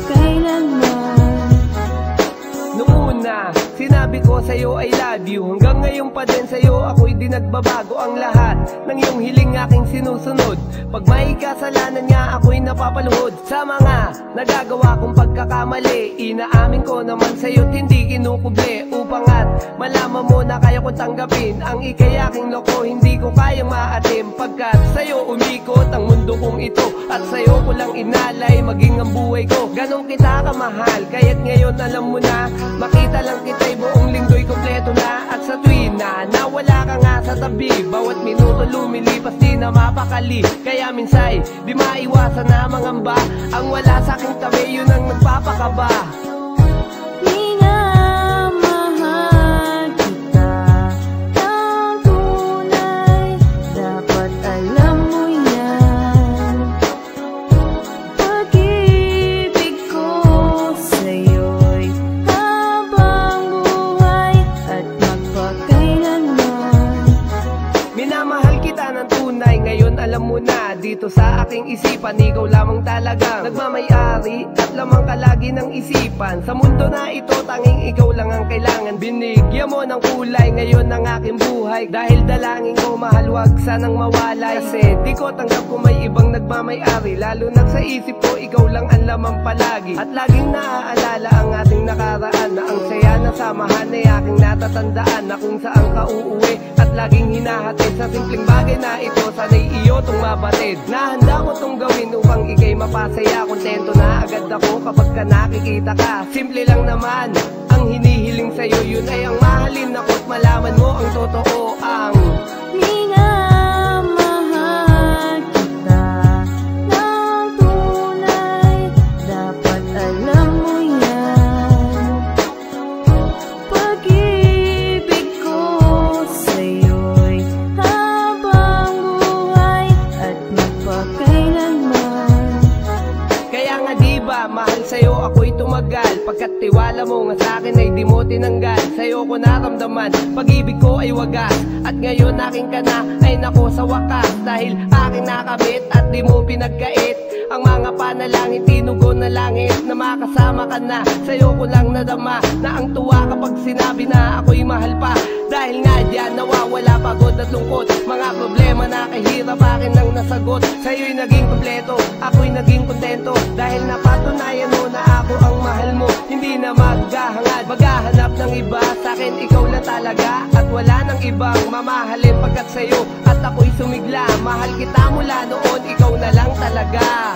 magpakailanman. Noong una, sinabi ko sa'yo I love you. Hanggang ngayon pa din sa'yo ako'y di nagbabago. Ang lahat ng iyong hiling aking sinusunod. Pag may kasalanan nga ako'y napapaluhod. Sa mga nagagawa kong pagkakamali, inaamin ko naman sa'yo't hindi kinukuble. Upang at malaman mo na kaya kong tanggapin ang ika'y aking loko, hindi ko kayang maatim. Pagkat sa'yo umikot ang mundo kong ito, at sa'yo ko lang inalay maging ang buhay ko. Ganon kita kamahal, kaya't ngayon alam mo na. Makita lang kita'y buong linggo'y kompleto na. At sa tuwin na nawala ka nga sa tabi, bawat minuto lumilipas di na mapakali. Kaya minsay di maiwasan na mangamba, ang wala sa aking tabi yun ang nagpapakaba. Minamahal kita ng tunay, dapat alam mo yan. Pag-ibig ko sa'yo'y habang buhay at magpakailanman. Minamahal kita ng tunay, ngayon alam mo na. Dito sa aking isipan, ikaw lamang talaga nagmamay-ari at lamang ka lagi ng isipan. Sa mundo na ito, tanging ikaw lang ang kailangan. Binigyan mo ng kulay ngayon ng aking buhay. Dahil dalangin ko mahal, wag sanang mawalay. Kasi di ko tanggap kung may ibang nagmamay-ari. Lalo na sa isip ko, ikaw lang ang laman palagi. At laging naaalala ang ating nakaraan, na ang saya ng samahan ay aking natatandaan. Na kung saan ka uuwi at laging hinahatid sa simpleng bagay na ito, sana'y iyo tong mabatid. Nahanda ko tong gawin upang ika'y mapasaya. Kontento na agad ako kapag ka nakikita ka. Simple lang naman ang hinihiling sa'yo, yun ay ang mahalin ako't malaman mo ang totoo. Ang Minamahal kita ng tunay, dapat alam mo yan. Pag-ibig ko sa'yo'y habang buhay at magpakailanman. kaya nga diba, mahal sa'yo ako'y tumagal. Pagkat tiwala mo nga sa'kin ay di mo tinanggal. Sa'yo ko naramdaman, pag-ibig ko ay wagas. At ngayon aking ka na, ay nako sa wakas. Dahil aking nakamit at di mo pinagkait ang mga panalangin, tinugon na langit na makasama ka na. Sa'yo ko lang nadama na ang tuwa kapag sinabi na ako'y mahal pa. Dahil nga diyan nawawala pagod at lungkot, mga problema na kahirap akin ang nasagot. Sa'yo'y naging kompleto, ako'y naging kontento. Dahil napatunayan mo na ako ang mahal mo, hindi na maghahangad, maghahanap ng iba. Sa'kin ikaw lang talaga at wala nang ibang mamahalin. Pagkat sa'yo at ako'y sumigla, mahal kita mula noon, ikaw na lang talaga.